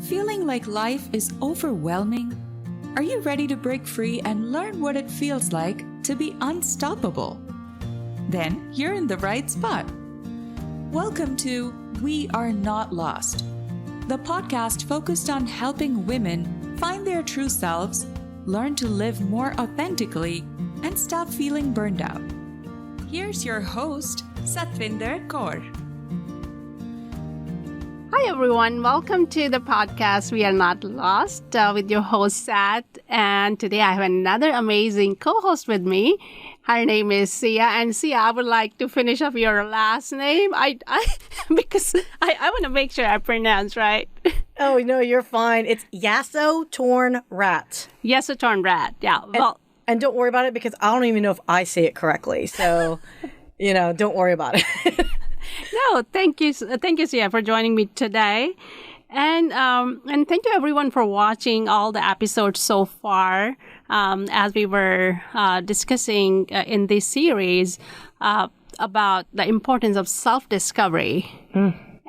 Feeling like life is overwhelming? Are you ready to break free and learn what it feels like to be unstoppable? Then you're in the right spot. Welcome to We Are Not Lost, the podcast focused on helping women find their true selves, learn to live more authentically, and stop feeling burned out. Here's your host, Satvinder Kaur. Hi everyone, welcome to the podcast We Are Not Lost with your host Sat, and today I have another amazing co-host with me. Her name is Syya, and Syya, I would like to finish up your last name because I want to make sure I pronounce right. Oh, no, you're fine. It's Yasotornrat. Yasotornrat, yeah. And don't worry about it because I don't even know if I say it correctly. So, don't worry about it. No, thank you, Syya, for joining me today, and thank you everyone for watching all the episodes so far. As we were discussing in this series about the importance of self-discovery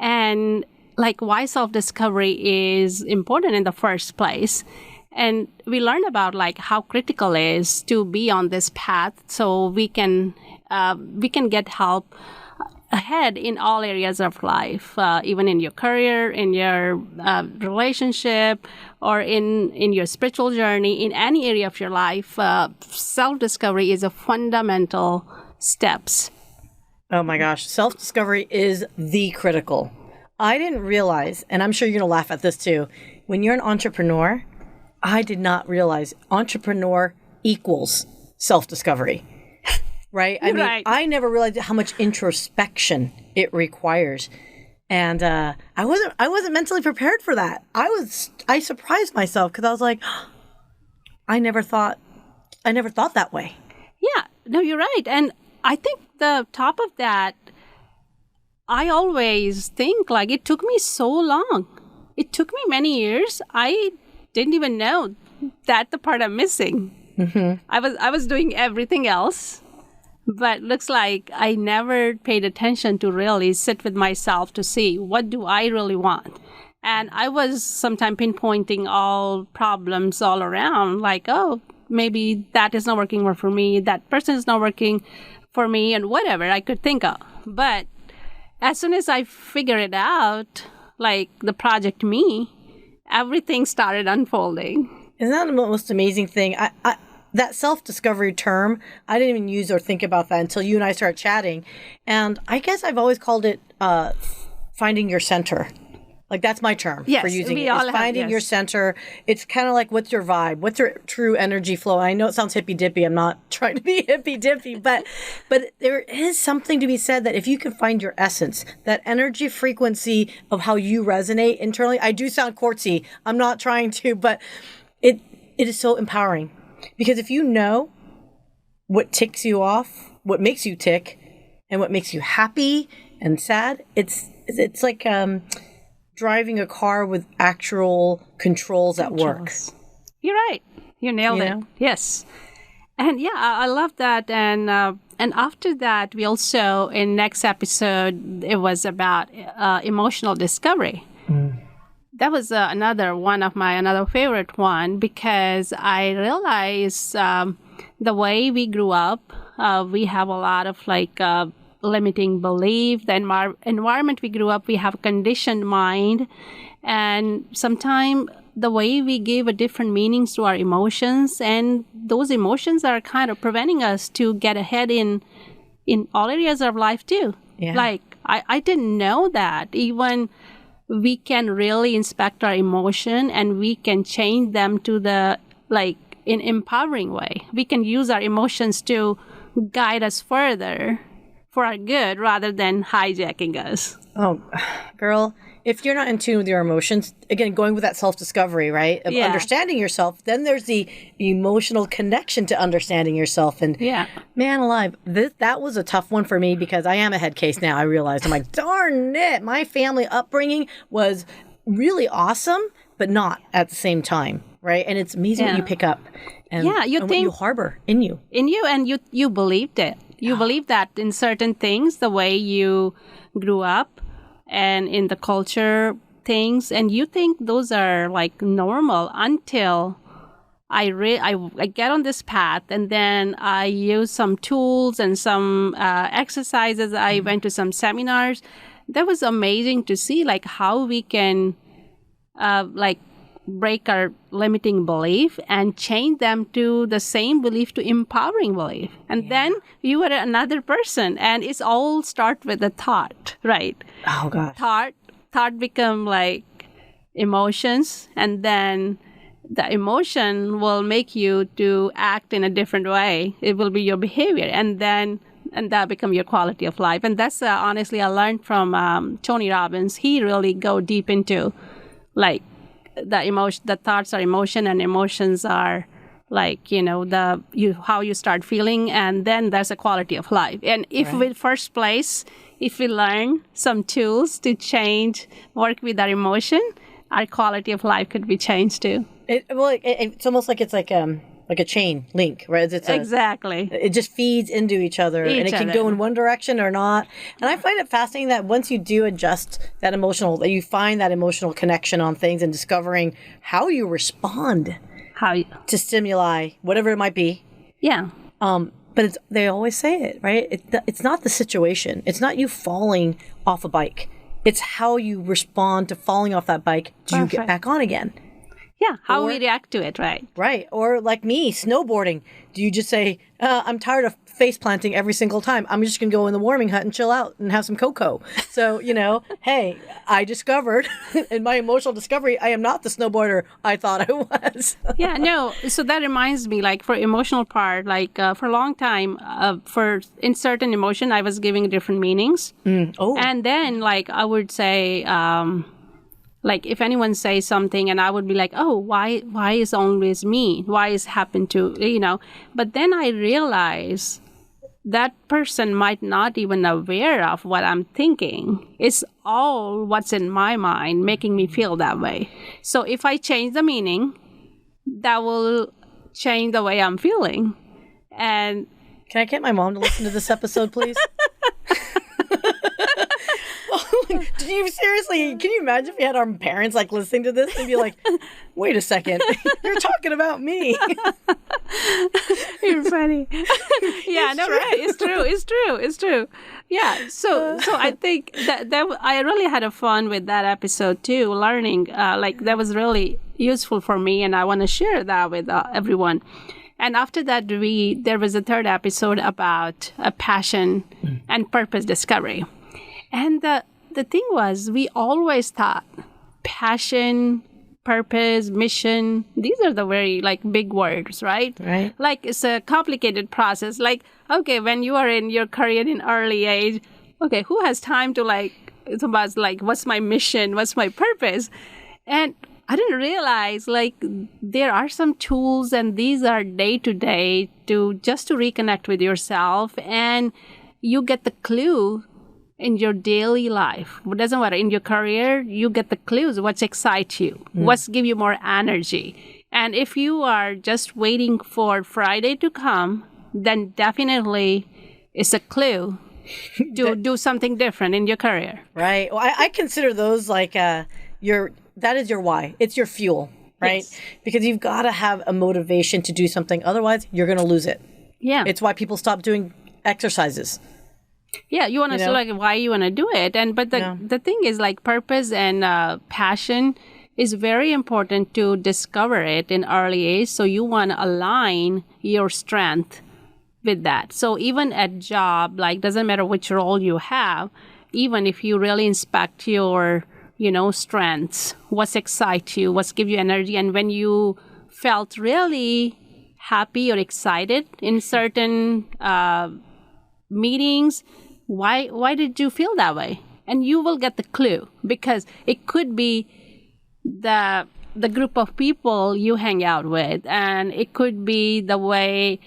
and like why self-discovery is important in the first place. And we learned about like how critical it is to be on this path so we can get help ahead in all areas of life, even in your career, in your relationship, or in your spiritual journey, in any area of your life. Self-discovery is a fundamental steps. Oh my gosh, self-discovery is the critical. I didn't realize, and I'm sure you're going to laugh at this too, when you're an entrepreneur, I did not realize entrepreneur equals self-discovery. Right? I mean, right. I never realized how much introspection it requires. And I wasn't mentally prepared for that. I surprised myself because I was like, I never thought that way. Yeah, no, you're right. And I think the top of that, I always think like it took me so long. It took me many years. I didn't even know that the part I'm missing. Mm-hmm. I was doing everything else. But looks like I never paid attention to really sit with myself to see what do I really want. And I was sometimes pinpointing all problems all around, like, oh, maybe that is not working for me, that person is not working for me, and whatever I could think of. But as soon as I figured it out, like the project me, everything started unfolding. Isn't that the most amazing thing? That self-discovery term, I didn't even use or think about that until you and I started chatting. And I guess I've always called it finding your center. Like that's my term for using it. It's finding your center. It's kind of like what's your vibe? What's your true energy flow? I know it sounds hippy-dippy. I'm not trying to be hippy-dippy, but there is something to be said that if you can find your essence, that energy frequency of how you resonate internally. I do sound quartzy. I'm not trying to, but it is so empowering. Because if you know what ticks you off, what makes you tick, and what makes you happy and sad, it's like driving a car with actual controls at work. You're right. You nailed it. Yes. And yeah, I love that. And after that, we also, in next episode, it was about emotional discovery. That was another favorite one because I realized the way we grew up, we have a lot of like limiting belief. The environment we grew up, we have a conditioned mind, and sometimes the way we give a different meanings to our emotions, and those emotions are kind of preventing us to get ahead in all areas of life too. Yeah. Like I didn't know that even. We can really inspect our emotion and we can change them to the in empowering way. We can use our emotions to guide us further for our good rather than hijacking us. Oh, girl, if you're not in tune with your emotions, again, going with that self-discovery, right? Of understanding yourself, then there's the emotional connection to understanding yourself. And man alive, that was a tough one for me because I am a head case now. I realized, I'm like, darn it. My family upbringing was really awesome, but not at the same time, right? And it's amazing what you pick up and, what you harbor in you. And you believed it. You believe that in certain things, the way you grew up and in the culture things, and you think those are like normal until I get on this path, and then I use some tools and some exercises. I went to some seminars. That was amazing to see, like, how we can like break our limiting belief and change them to the same belief to empowering belief. And then you are another person, and it's all start with a thought, right? Oh gosh. Thought become like emotions, and then the emotion will make you to act in a different way. It will be your behavior, and that become your quality of life. And that's honestly, I learned from Tony Robbins. He really go deep into like the thoughts are emotion, and emotions are like, how you start feeling, and then there's a quality of life. And if if we learn some tools to work with our emotion, our quality of life could be changed too. It's almost like it's like a chain link, right? Exactly. It just feeds into each other, and it can go in one direction or not. And I find it fascinating that once you do adjust that you find that emotional connection on things and discovering how you respond to stimuli, whatever it might be. Yeah. But they always say it, right? It's not the situation. It's not you falling off a bike. It's how you respond to falling off that bike. Do you get back on again? Yeah, how we react to it, right? Right. Or like me, snowboarding. Do you just say, I'm tired of face planting every single time. I'm just going to go in the warming hut and chill out and have some cocoa. So, hey, I discovered in my emotional discovery, I am not the snowboarder I thought I was. Yeah, no. So that reminds me, like for emotional part, like for a long time, in certain emotion, I was giving different meanings. And then like I would say, like if anyone says something, and I would be like, oh, why is always me? Why is happened to, But then I realize that person might not even aware of what I'm thinking. It's all what's in my mind making me feel that way. So if I change the meaning, that will change the way I'm feeling. And can I get my mom to listen to this episode, please? Can you imagine if we had our parents like listening to this and be like, wait a second, you're talking about me. You're funny. Yeah, no, right. It's true. Yeah. So I think that I really had a fun with that episode too, learning, that was really useful for me, and I want to share that with everyone. And after that, there was a third episode about passion and purpose discovery. And the thing was, we always thought passion, purpose, mission, these are the very big words, right? Right. Like it's a complicated process. Like, okay, when you are in your career in early age, okay, who has time to it's about what's my mission? What's my purpose? And I didn't realize there are some tools, and these are day to day to reconnect with yourself, and you get the clue in your daily life. It doesn't matter. In your career, you get the clues, what excites you, what's give you more energy. And if you are just waiting for Friday to come, then definitely it's a clue to do something different in your career. Right. Well, I consider those that is your why. It's your fuel, right? Yes. Because you've got to have a motivation to do something. Otherwise, you're going to lose it. Yeah. It's why people stop doing exercises. Yeah, you want to see why you want to do it, but the thing is purpose and passion is very important to discover it in early age. So you want to align your strength with that. So even at job, doesn't matter which role you have, even if you really inspect your strengths, what excites you, what gives you energy, and when you felt really happy or excited in certain meetings, why did you feel that way? And you will get the clue, because it could be the group of people you hang out with, and it could be the way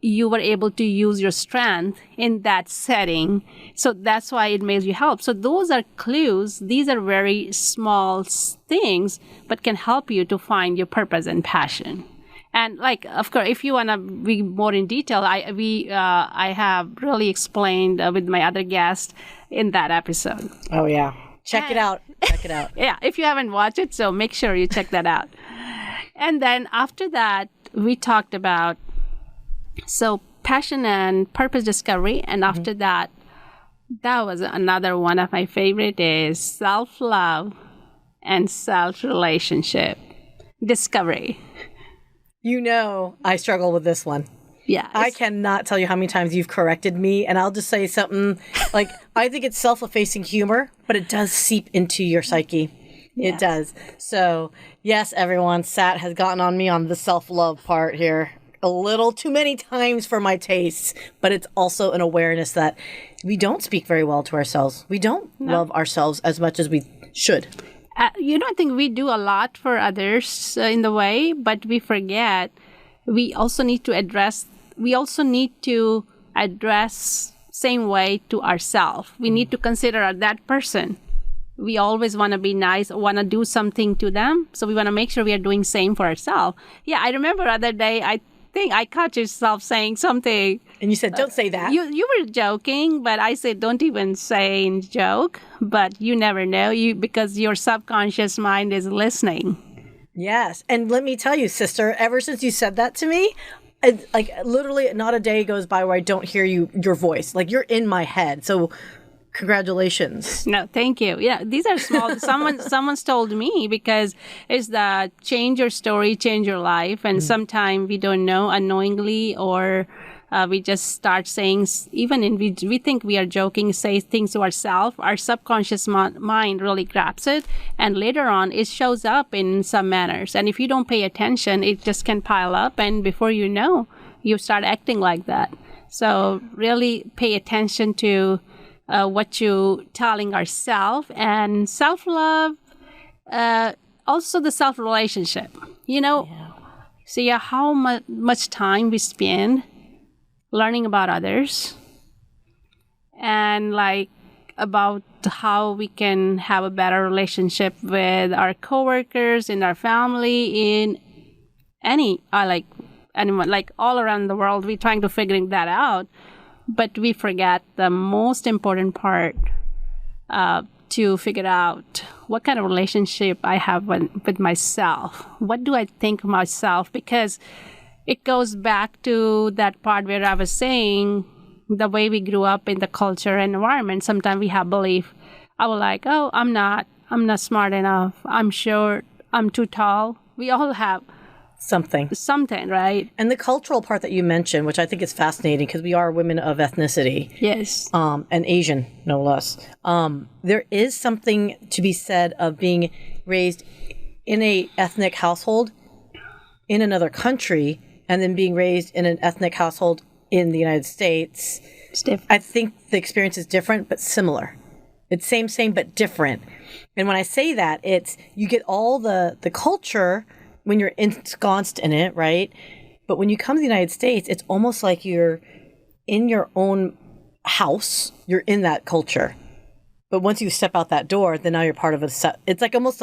you were able to use your strength in that setting. So that's why it makes you help. So those are clues. These are very small things, but can help you to find your purpose and passion. And of course, if you want to be more in detail, I have really explained with my other guest in that episode. Oh, yeah. Check it out. Check it out. Yeah, if you haven't watched it, so make sure you check that out. And then after that, we talked about passion and purpose discovery. And after that was another one of my favorite is self-love and self-relationship discovery. You know, I struggle with this one. Yeah. I cannot tell you how many times you've corrected me, and I'll just say something like, I think it's self-effacing humor, but it does seep into your psyche. It does. So, yes, everyone, Sat has gotten on me on the self-love part here a little too many times for my tastes, but it's also an awareness that we don't speak very well to ourselves. We don't love ourselves as much as we should. You don't think we do a lot for others in the way, but we forget we also need to address same way to ourselves. We need to consider that person. We always want to be nice, want to do something to them. So we want to make sure we are doing same for ourselves. Yeah, I remember the other day, I think I caught yourself saying something. And you said, don't say that. You were joking, but I said, don't even say in joke. But you never know, because your subconscious mind is listening. Yes. And let me tell you, sister, ever since you said that to me, like literally not a day goes by where I don't hear your voice. Like you're in my head. So congratulations. No, thank you. Yeah, these are small. Someone's told me, because it's that change your story, change your life. And sometimes we don't know unknowingly, or we just start saying, we think we are joking, say things to ourselves. Our subconscious mind really grabs it. And later on, it shows up in some manners. And if you don't pay attention, it just can pile up. And before you know, you start acting like that. So really pay attention to what you telling ourselves, and self-love, also the self-relationship. See how much time we spend learning about others, and like about how we can have a better relationship with our coworkers, in our family, in anyone, like all around the world. We're trying to figure that out. But we forget the most important part, to figure out what kind of relationship I have with myself. What do I think of myself? Because it goes back to that part where I was saying the way we grew up in the culture and environment. Sometimes we have belief. I was like, oh, I'm not smart enough. I'm short. I'm too tall. We all have something, right? And the cultural part that you mentioned, which I think is fascinating, because we are women of ethnicity. Yes. And Asian, no less. There is something to be said of being raised in a ethnic household in another country, and then being raised in an ethnic household in the United States. I think the experience is different, but similar. It's same, but different. And when I say that, it's you get all the culture when you're ensconced in it, right? But when you come to the United States, it's almost like you're in your own house. You're in that culture. But once you step out that door, then now you're part of a set. It's like almost,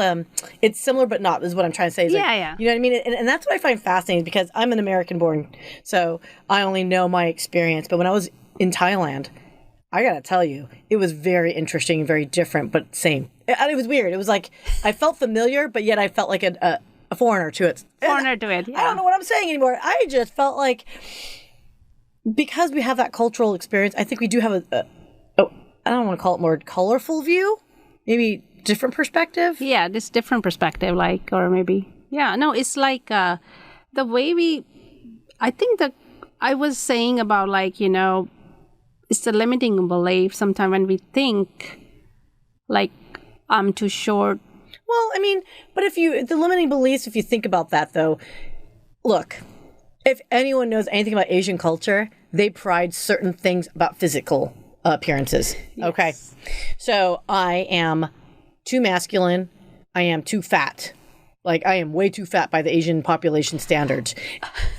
it's similar but not, is what I'm trying to say. It's yeah. You know what I mean? And that's what I find fascinating, because I'm an American born, so I only know my experience. But when I was in Thailand, I got to tell you, it was very interesting, very different, but same. It was weird. It was like, I felt familiar, but yet I felt like a foreigner to it. Yeah. I don't know what I'm saying anymore. I just felt like, because we have that cultural experience, I think we do have I don't want to call it more colorful view, maybe different perspective. Yeah, this different perspective, or maybe, no, it's like the way I think that I was saying about it's the limiting belief sometimes when we think like I'm too short. Well, I mean, but the limiting beliefs, if you think about that though, look, if anyone knows anything about Asian culture, they pride certain things about physical appearances. Yes. Okay. So I am too masculine. I am too fat. Like, I am way too fat by the Asian population standards.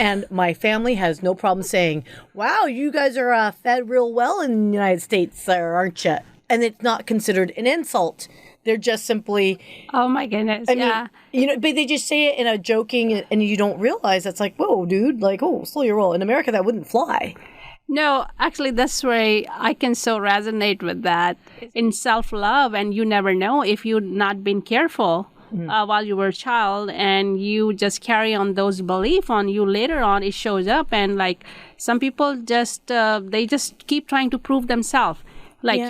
And my family has no problem saying, wow, you guys are fed real well in the United States, aren't you? And it's not considered an insult. They're just simply... Oh, my goodness. I mean, but they just say it in a joking, and you don't realize that's like, whoa, dude, like, oh, slow your roll. In America, that wouldn't fly. No, actually, that's where I can so resonate with that. In self-love, and you never know if you've not been careful while you were a child, and you just carry on those beliefs on you later on, it shows up. And like some people just, they just keep trying to prove themselves. Like,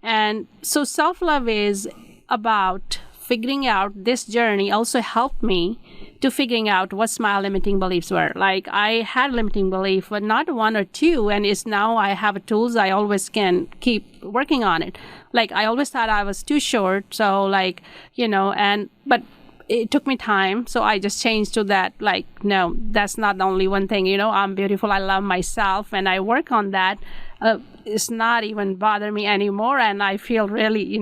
and so self-love is about figuring out. This journey also helped me to figuring out what my limiting beliefs were. Like I had limiting belief, but not one or two, and it's now I have tools. I always can keep working on it. Like I always thought I was too short, so like but it took me time, so I just changed to that. Like no, that's not the only one thing. I'm beautiful. I love myself, and I work on that. It's not even bother me anymore, and I feel really,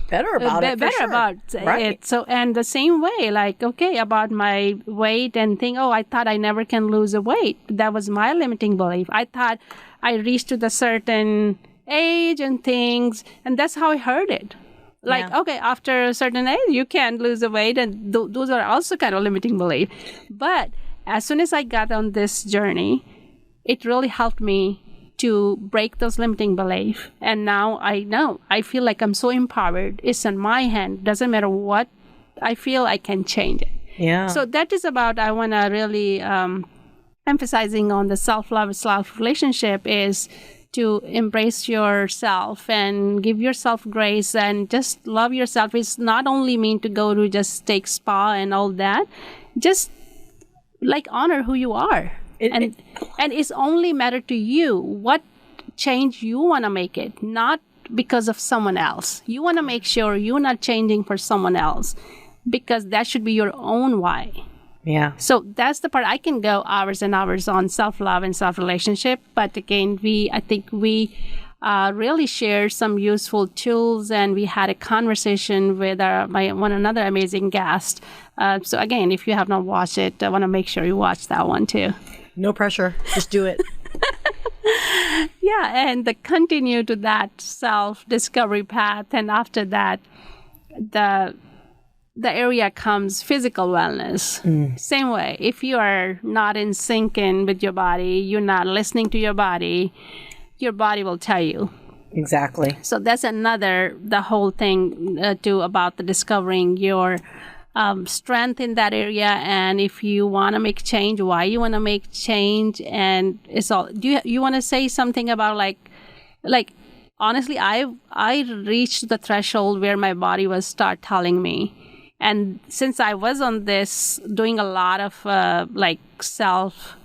better about it. Better about it. So, and the same way, like, okay, about my weight and think, oh, I thought I never can lose a weight. That was my limiting belief. I thought I reached to the certain age and things, and that's how I heard it. Like, okay, after a certain age, you can't lose the weight, and those are also kind of limiting belief. But as soon as I got on this journey, it really helped me to break those limiting beliefs. And now I know, I feel like I'm so empowered. It's in my hand. Doesn't matter what I feel, I can change it. Yeah. So that is about, I want to really emphasizing on the self-love, self-relationship is to embrace yourself and give yourself grace and just love yourself. It's not only mean to go to just take spa and all that. Just like honor who you are. And it's only matter to you what change you want to make it, not because of someone else. You want to make sure you're not changing for someone else, because that should be your own why. Yeah. So that's the part. I can go hours and hours on self-love and self-relationship, but again, I think we really shared some useful tools, and we had a conversation with one another amazing guest. So again, if you have not watched it, I want to make sure you watch that one too. No pressure. Just do it. Yeah, and continue to that self-discovery path. And after that, the area comes physical wellness. Same way. If you are not in sync with your body, you're not listening to your body will tell you. Exactly. So that's the whole thing too about the discovering your strength in that area, and if you want to make change, why you want to make change, and it's all. Do you want to say something about like honestly, I reached the threshold where my body was start telling me, and since I was on this doing a lot of self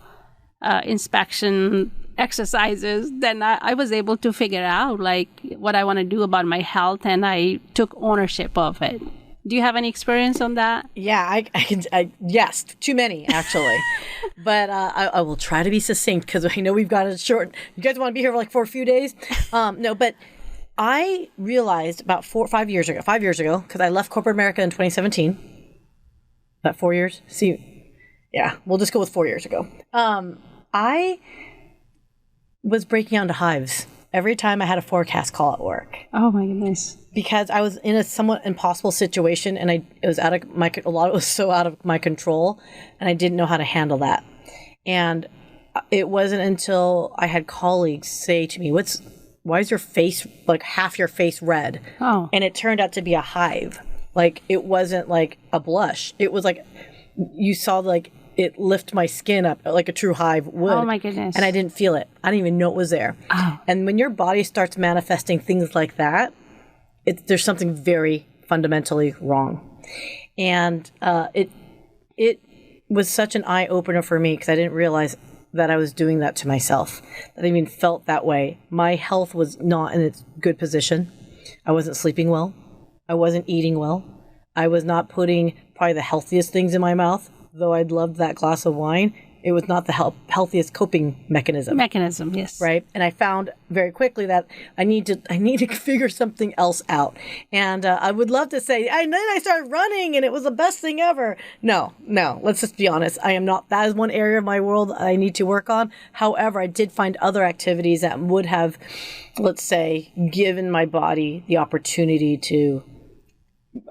inspection exercises, then I was able to figure out like what I want to do about my health, and I took ownership of it. Do you have any experience on that? Yeah, I can. Yes, too many actually, but I will try to be succinct because I know we've got a short. You guys want to be here for a few days? No, but I realized about 5 years ago, because I left corporate America in 2017. About 4 years. Yeah, we'll just go with 4 years ago. I was breaking out into hives every time I had a forecast call at work. Oh my goodness. Because I was in a somewhat impossible situation, and it was a lot of it was so out of my control, and I didn't know how to handle that. And it wasn't until I had colleagues say to me, why is your face, like half your face red? Oh. And it turned out to be a hive. Like it wasn't like a blush. It was like, you saw like it lift my skin up like a true hive would. Oh my goodness. And I didn't feel it. I didn't even know it was there. Oh. And when your body starts manifesting things like that, there's something very fundamentally wrong. And it was such an eye-opener for me because I didn't realize that I was doing that to myself, that I even felt that way. My health was not in its good position. I wasn't sleeping well. I wasn't eating well. I was not putting probably the healthiest things in my mouth. Though I'd loved that glass of wine, it was not the healthiest coping mechanism. Yes. Right. And I found very quickly that I need to figure something else out. And I would love to say, and then I started running and it was the best thing ever. No. Let's just be honest. I am not. That is one area of my world I need to work on. However, I did find other activities that would have, let's say, given my body the opportunity to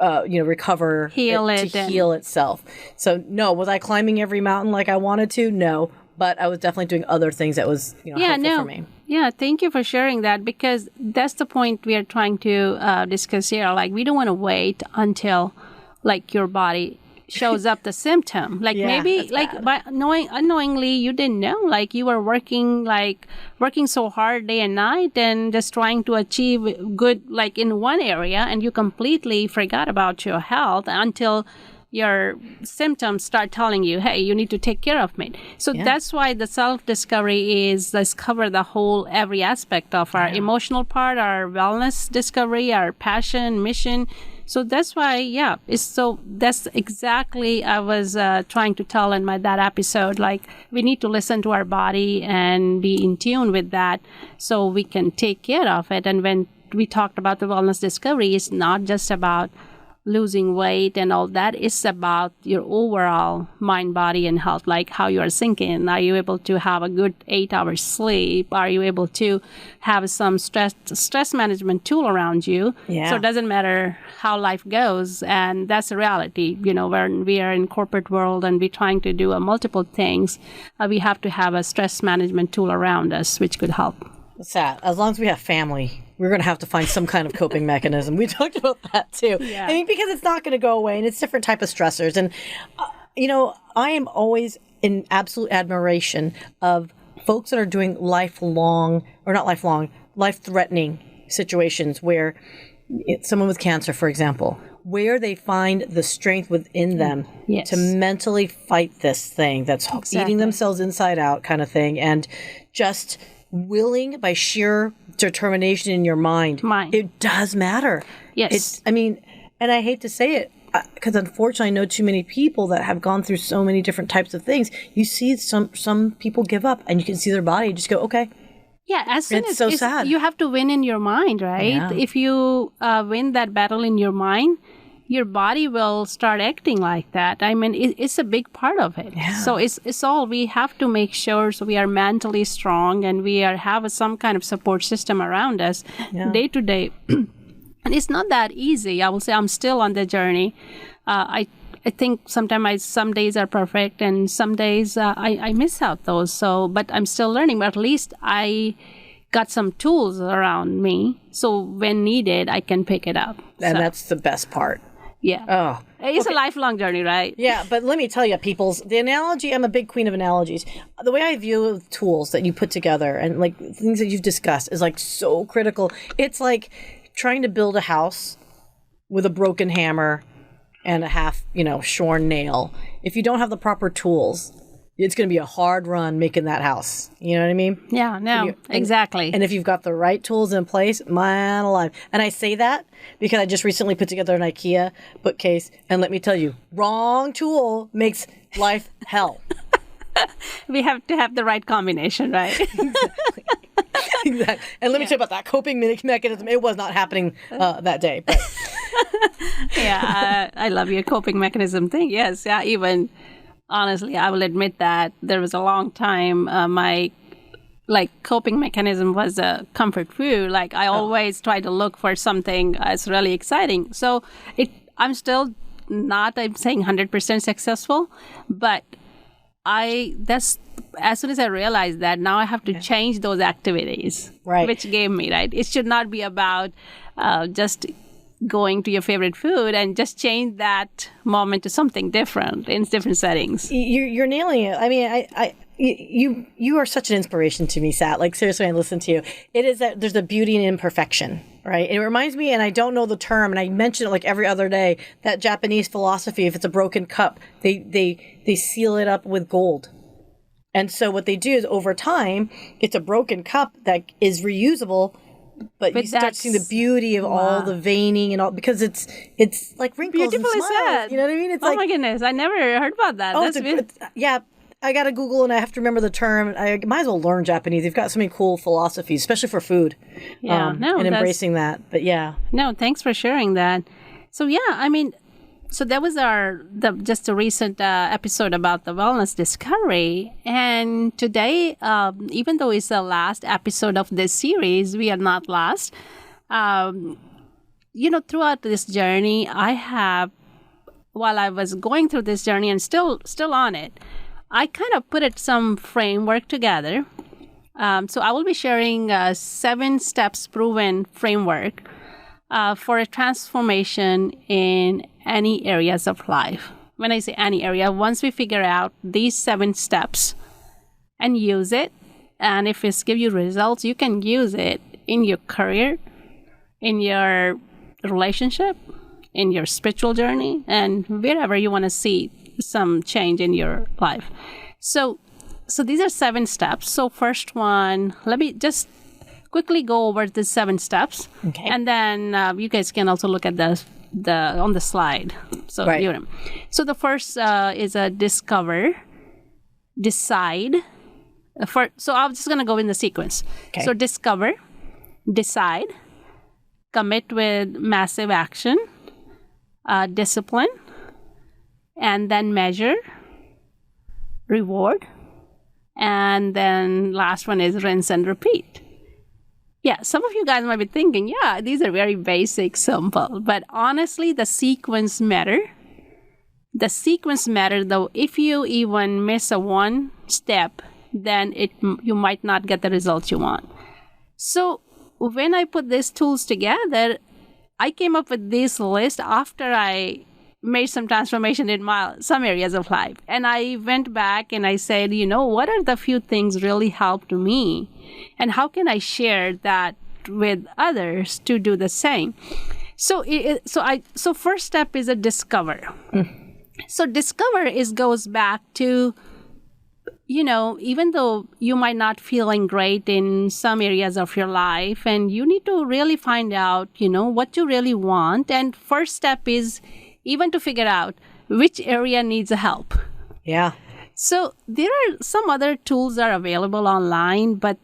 recover, heal itself. So no, was I climbing every mountain like I wanted to? No, but I was definitely doing other things that was helpful for me. Yeah, thank you for sharing that, because that's the point we are trying to discuss here. Like, we don't want to wait until like your body shows up the symptom. Like maybe like by unknowingly you didn't know, like you were working so hard day and night and just trying to achieve good like in one area, and you completely forgot about your health until your symptoms start telling you, hey, you need to take care of me. So that's why the self-discovery is, let's cover the whole, every aspect of our emotional part, our wellness discovery, our passion, mission. So that's why, that's exactly I was trying to tell in that episode. Like, we need to listen to our body and be in tune with that so we can take care of it. And when we talked about the wellness discovery, it's not just about losing weight and all that. It's about your overall mind, body, and health, like how you are thinking. Are you able to have a good 8 hours sleep? Are you able to have some stress management tool around you? Yeah. So it doesn't matter how life goes. And that's the reality. When we are in corporate world and we're trying to do multiple things, we have to have a stress management tool around us, which could help. What's that? As long as we have family, we're going to have to find some kind of coping mechanism. We talked about that too. Yeah. I mean, because it's not going to go away, and it's different type of stressors. And, I am always in absolute admiration of folks that are doing life-threatening situations where someone with cancer, for example, where they find the strength within them to mentally fight this thing that's eating themselves inside out kind of thing, and just willing by sheer determination in your mind. It does matter. Yes. And I hate to say it, because unfortunately I know too many people that have gone through so many different types of things. You see some people give up, and you can see their body just go, okay. Yeah, as soon as so sad. You have to win in your mind, right? Yeah. If you win that battle in your mind, your body will start acting like that. I mean, it's a big part of it. Yeah. So it's all, we have to make sure so we are mentally strong and we have some kind of support system around us day to day. And it's not that easy. I will say I'm still on the journey. I think sometimes some days are perfect and some days I miss out those. So, but I'm still learning. But at least I got some tools around me. So when needed, I can pick it up. And that's the best part. Yeah. Oh. It's a lifelong journey, right? Yeah, but let me tell you, the analogy, I'm a big queen of analogies. The way I view tools that you put together and like things that you've discussed is like so critical. It's like trying to build a house with a broken hammer and a half, shorn nail. If you don't have the proper tools, it's going to be a hard run making that house. You know what I mean? Yeah, no, exactly. And if you've got the right tools in place, man alive. And I say that because I just recently put together an IKEA bookcase. And let me tell you, wrong tool makes life hell. We have to have the right combination, right? Exactly. And let me tell you about that coping mechanism. It was not happening that day. But. Yeah, I love your coping mechanism thing. Yes, yeah, even... Honestly, I will admit that there was a long time my coping mechanism was comfort food. Like I always try to look for something that's really exciting. So I'm still not, I'm saying 100% successful, but as soon as I realized that, now I have to change those activities, which gave me, right? It should not be about just going to your favorite food, and just change that moment to something different in different settings. You're nailing it. I mean, you are such an inspiration to me, Sat. Like seriously, when I listen to you, it is that there's a beauty in imperfection, right? It reminds me, and I don't know the term, and I mention it like every other day, that Japanese philosophy, if it's a broken cup, they seal it up with gold. And so what they do is over time, it's a broken cup that is reusable. But you start seeing the beauty of all the veining and all, because it's like wrinkles beautifully and smiles. Said. You know what I mean? It's my goodness, I never heard about that. Yeah, I got to Google and I have to remember the term. I might as well learn Japanese. They've got so many cool philosophies, especially for food. Yeah, and embracing that. But yeah. No, thanks for sharing that. So yeah, I mean, so that was just a recent episode about the wellness discovery. And today, even though it's the last episode of this series, we are not last. Throughout this journey, while I was going through this journey and still on it, I kind of put some framework together. So I will be sharing 7 steps proven framework for a transformation in any areas of life. When I say any area, once we figure out these 7 steps and use it, and if it's give you results, you can use it in your career, in your relationship, in your spiritual journey, and wherever you want to see some change in your life. So these are 7 steps. So first one, let me just quickly go over the 7 steps, okay. And then you guys can also look at the on the slide. So right. So the first is a discover, decide. So I'm just gonna go in the sequence. Okay. So discover, decide, commit with massive action, discipline, and then measure, reward, and then last one is rinse and repeat. Yeah, some of you guys might be thinking, yeah, these are very basic, simple, but honestly, the sequence matter. The sequence matter, though. If you even miss one step, then you might not get the results you want. So when I put these tools together, I came up with this list after I made some transformation in some areas of life. And I went back and I said, what are the few things really helped me? And how can I share that with others to do the same? So first step is a discover. So discover goes back to, even though you might not feeling great in some areas of your life, and you need to really find out, what you really want. And first step is even to figure out which area needs help. Yeah. So there are some other tools that are available online, but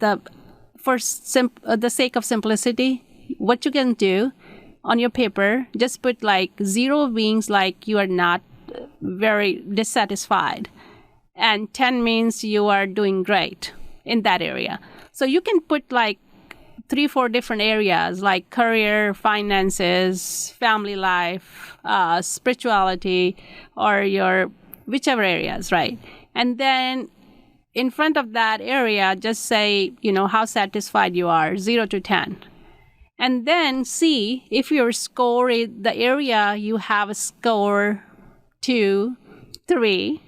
for the sake of simplicity, what you can do on your paper, just put 0 means you are not very dissatisfied, and 10 means you are doing great in that area. So you can put 3-4 different areas like career, finances, family life, spirituality, or your whichever areas, right? And then in front of that area, just say, how satisfied you are, 0 to 10. And then see if your score is the area you have a score 2, 3,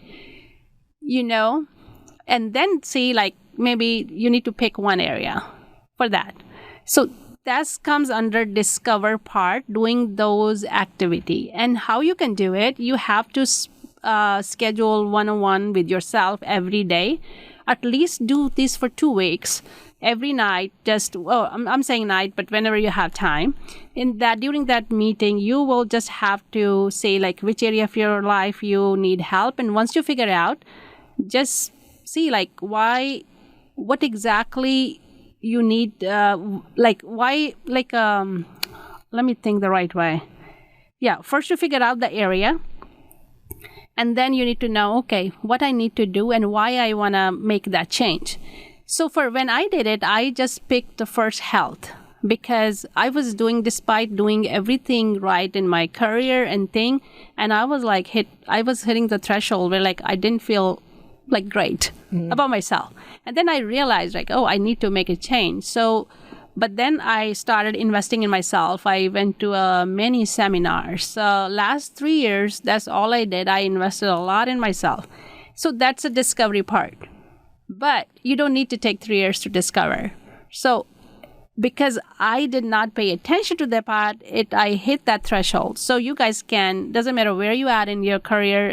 and then see maybe you need to pick one area for that. So that comes under discover part, doing those activity. And how you can do it, you have to schedule one-on-one with yourself every day. At least do this for 2 weeks. Every night, I'm saying night, but whenever you have time. During that meeting, you will just have to say which area of your life you need help. And once you figure out, just see what exactly you need, let me think the right way. Yeah, first you figure out the area, and then you need to know, okay, what I need to do and why I want to make that change. So when I did it, I just picked the first health, because I was despite doing everything right in my career and thing, and I was hitting the threshold where I didn't feel great about myself. And then I realized I need to make a change. But then I started investing in myself. I went to many seminars. Last 3 years, that's all I did. I invested a lot in myself. So that's a discovery part. But you don't need to take 3 years to discover. So because I did not pay attention to that part, I hit that threshold. So you guys doesn't matter where you are in your career,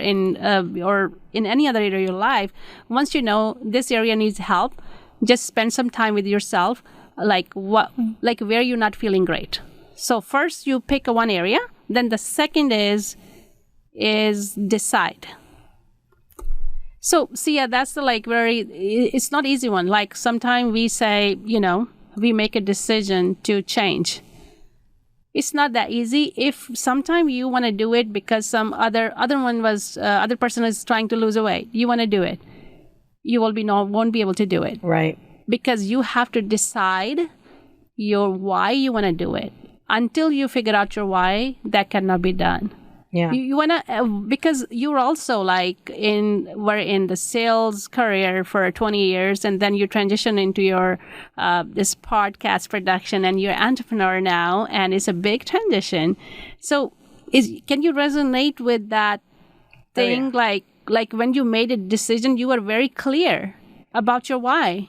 or in any other area of your life, once you know this area needs help, just spend some time with yourself, where you're not feeling great. So first you pick one area, then the second is decide. So Syya, that's the it's not easy one. Sometimes we say, we make a decision to change. It's not that easy. If sometime you want to do it because some other person is trying to lose weight, you want to do it, you won't be able to do it. Right. Because you have to decide your why you want to do it. Until you figure out your why, that cannot be done. Yeah. You want to, because you're also like were in the sales career for 20 years, and then you transition into your, this podcast production, and you're entrepreneur now, and it's a big transition. So can you resonate with that thing? Oh, yeah. Like when you made a decision, you were very clear about your why.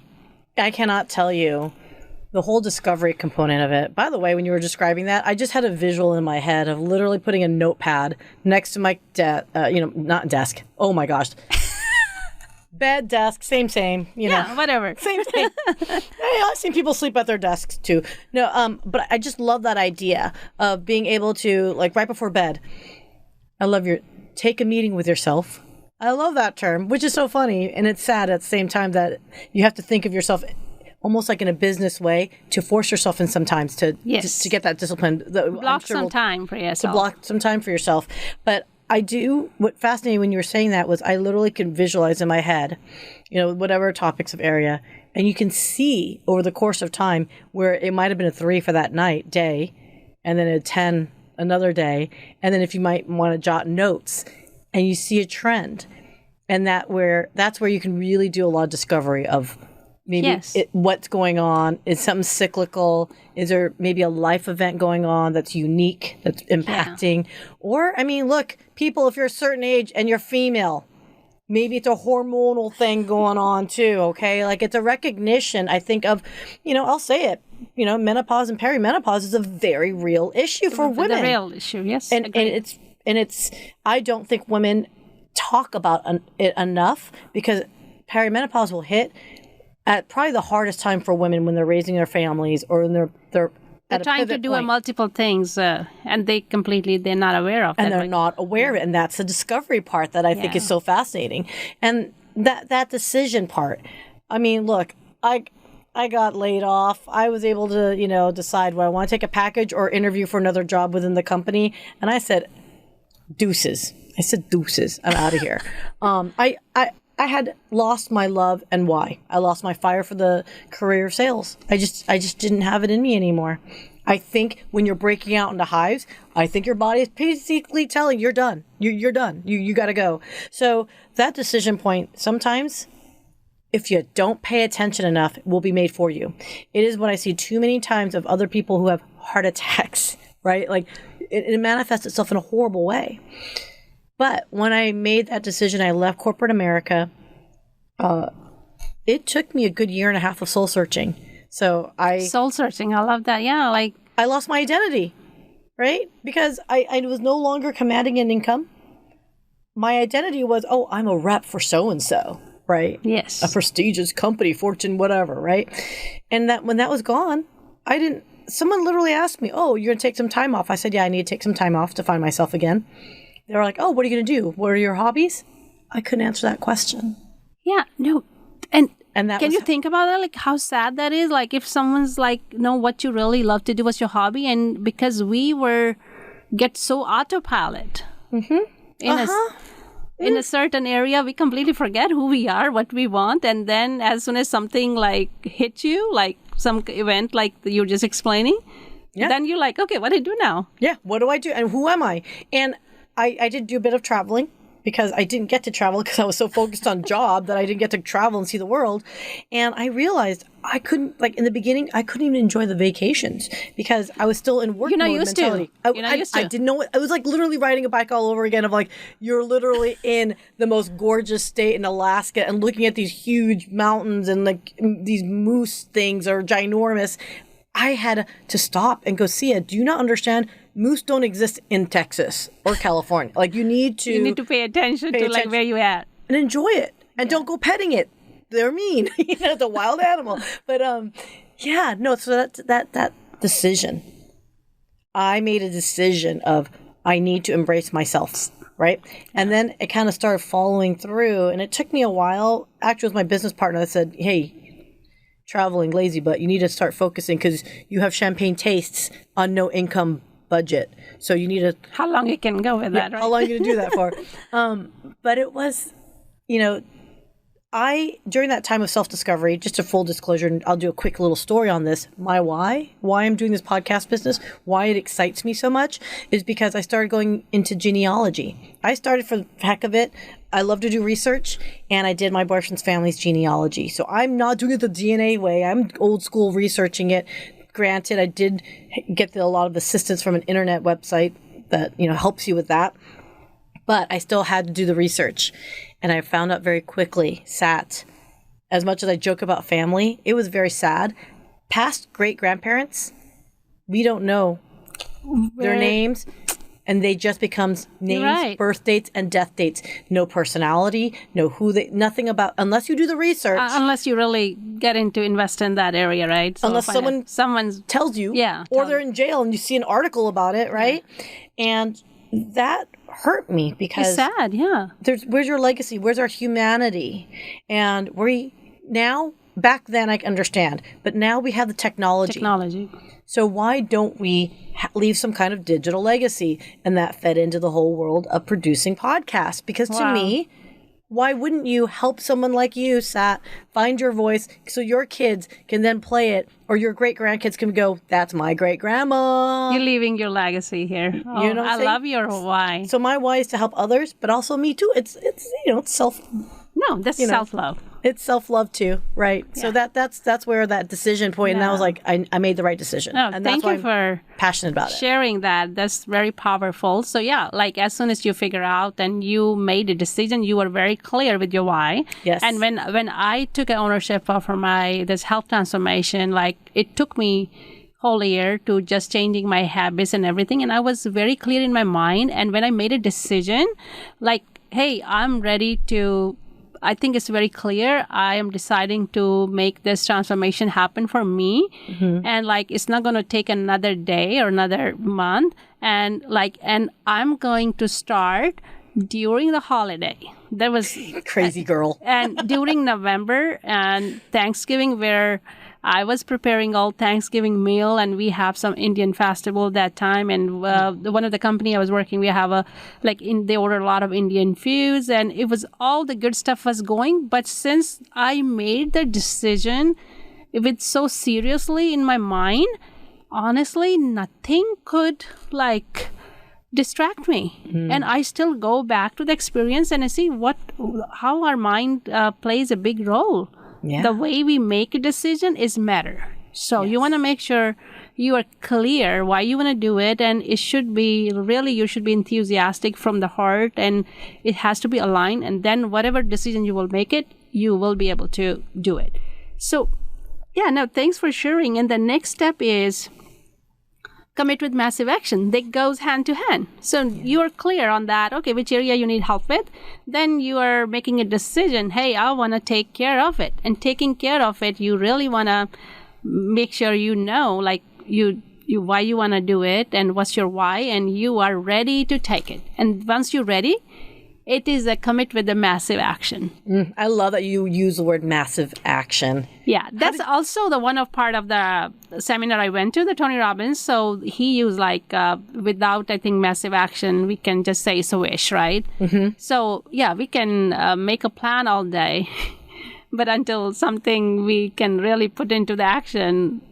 I cannot tell you the whole discovery component of it. By the way, when you were describing that, I just had a visual in my head of literally putting a notepad next to my not desk. Oh my gosh. Bed, desk, same, you know. Yeah, whatever. Same. I've seen people sleep at their desks too. No, but I just love that idea of being able to, like, right before bed, take a meeting with yourself. I love that term, which is so funny, and it's sad at the same time that you have to think of yourself almost like in a business way to force yourself in sometimes to get that discipline. Block some time for yourself. To block some time for yourself. But what fascinated when you were saying that was I literally can visualize in my head, whatever topics of area, and you can see over the course of time where it might have been a 3 for that day, and then a 10 another day, and then if you might want to jot notes, and you see a trend, and that's where you can really do a lot of discovery of maybe what's going on. Is something cyclical? Is there maybe a life event going on that's unique, that's impacting? Yeah. Or, look, people, if you're a certain age and you're female, maybe it's a hormonal thing going on too, okay? Like, it's a recognition, I think, of, I'll say it, menopause and perimenopause is a very real issue for women. The real issue, yes. And it's I don't think women talk about it enough, because perimenopause will hit at probably the hardest time for women when they're raising their families, or when they're trying to do multiple things, and they're not aware of that. And they're not aware of it. And that's the discovery part that I think is so fascinating. And that decision part. Look, I got laid off. I was able to, decide whether I want to take a package or interview for another job within the company. And I said, deuces. I'm out of here. I had lost my love and why. I lost my fire for the career of sales. I just didn't have it in me anymore. I think when you're breaking out into hives, I think your body is basically telling you're done. You're done. You got to go. So that decision point, sometimes, if you don't pay attention enough, it will be made for you. It is what I see too many times of other people who have heart attacks, right? Like, it manifests itself in a horrible way. But when I made that decision, I left corporate America. It took me a good 1.5 years of soul searching. Soul searching, I love that. Yeah, like I lost my identity, right? Because I was no longer commanding an income. My identity was, I'm a rep for so and so, right? Yes, a prestigious company, Fortune, whatever, right? And when that was gone, Someone literally asked me, you're gonna take some time off? I said, yeah, I need to take some time off to find myself again. They were like, what are you going to do? What are your hobbies? I couldn't answer that question. Yeah, no. And that can you think about that? Like, how sad that is? Like, if someone's like, no, what you really love to do was your hobby. And because we get so autopilot in a certain area, we completely forget who we are, what we want. And then as soon as something like hits you, like some event like you're just explaining, then you're like, okay, what do I do now? Yeah, what do I do? And who am I? And I did do a bit of traveling, because I didn't get to travel because I was so focused on job that I didn't get to travel and see the world. And I realized I couldn't, like in the beginning, I couldn't even enjoy the vacations because I was still in work mode mentality. You're not used to. I didn't know I was like literally riding a bike all over again of like, you're literally in the most gorgeous state in Alaska and looking at these huge mountains and like these moose things are ginormous. I had to stop and go, Syya, do you not understand? Moose don't exist in Texas or California. Like you need to pay attention to like where you at and enjoy it, and don't go petting it. They're mean. It's a wild animal. But so that decision. I made a decision of I need to embrace myself, right? Yeah. And then it kind of started following through, and it took me a while. Actually, it was my business partner that said, "Hey, traveling lazy, but you need to start focusing because you have champagne tastes on no income budget. So you need to..." How long you can go with that, right? How long are you going to do that for? But it was, during that time of self-discovery, just a full disclosure, and I'll do a quick little story on this. My why I'm doing this podcast business, why it excites me so much is because I started going into genealogy. I started for the heck of it. I love to do research, and I did my boyfriend's family's genealogy. So I'm not doing it the DNA way. I'm old school researching it. Granted, I did get a lot of assistance from an internet website that, helps you with that. But I still had to do the research. And I found out very quickly, as much as I joke about family, it was very sad. Past great-grandparents, we don't know their names, and they just becomes names, birth dates, and death dates. No personality, nothing about, unless you do the research. Unless you really get into invest in that area, right? So unless someone tells you, or they're in jail and you see an article about it, right? Yeah. And that hurt me because it's sad, where's your legacy? Where's our humanity? And back then I understand, but now we have the technology. So why don't we leave some kind of digital legacy? And that fed into the whole world of producing podcasts. Because to me, why wouldn't you help someone like you, Sat, find your voice so your kids can then play it, or your great-grandkids can go, that's my great-grandma. You're leaving your legacy here. Oh, you know I love your why. So my why is to help others, but also me too. It's self... No, that's self-love. It's self-love too, right? Yeah. So that's where that decision point, and that was like, I made the right decision. No, and thank that's why you for passionate about it. Sharing that. That's very powerful. So like as soon as you figure out and you made a decision, you were very clear with your why. Yes. And when I took ownership for this health transformation, like it took me whole year to just changing my habits and everything, and I was very clear in my mind. And when I made a decision, like, hey, I'm ready to. I think it's very clear. I am deciding to make this transformation happen for me. Mm-hmm. And it's not going to take another day or another month. And I'm going to start during the holiday. That was crazy girl. And during November and Thanksgiving, where I was preparing all Thanksgiving meal, and we have some Indian festival that time. And one of the company I was working, we have they order a lot of Indian foods, and it was all the good stuff was going. But since I made the decision with so seriously in my mind, honestly, nothing could distract me. And I still go back to the experience and I see how our mind plays a big role. Yeah. The way we make a decision is matter. So you want to make sure you are clear why you want to do it, and it should be you should be enthusiastic from the heart, and it has to be aligned, and then whatever decision you will make you will be able to do it. So thanks for sharing. And the next step is commit with massive action. That goes hand to hand. So you are clear on that, okay, which area you need help with. Then you are making a decision, hey, I want to take care of it. And taking care of it, you really want to make sure why you want to do it and what's your why, and you are ready to take it. And once you're ready, it is a commit with a massive action. I love that you use the word massive action. Yeah, that's also the one of part of the seminar I went to, the Tony Robbins. So he used without, I think, massive action, we can just say it's a wish, right? Mm-hmm. So we can make a plan all day, but until something we can really put into the action,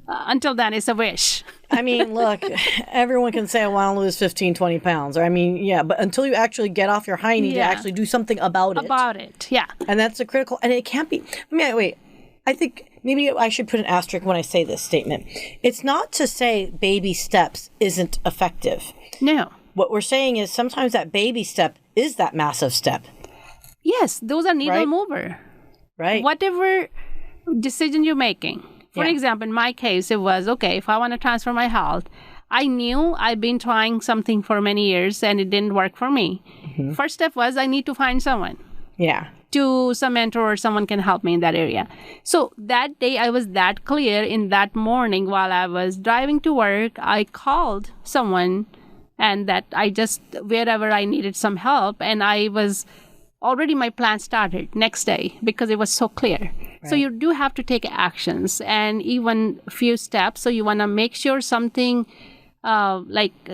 until then it's a wish. I mean, look, everyone can say, I want to lose 15, 20 pounds. But until you actually get off your high knee to actually do something about it. Yeah. And that's the critical, and it can't be, wait, I think maybe I should put an asterisk when I say this statement. It's not to say baby steps isn't effective. No. What we're saying is sometimes that baby step is that massive step. Yes, those are needle mover. Right. Whatever decision you're making. For example, in my case, it was, okay, if I want to transfer my health, I knew I've been trying something for many years and it didn't work for me. Mm-hmm. First step was I need to find someone. Yeah. Some mentor or someone can help me in that area. So that day I was that clear. In that morning while I was driving to work, I called someone, and that I just, wherever I needed some help, and I was already, my plan started next day because it was so clear. Right. So you do have to take actions and even few steps. So you want to make sure something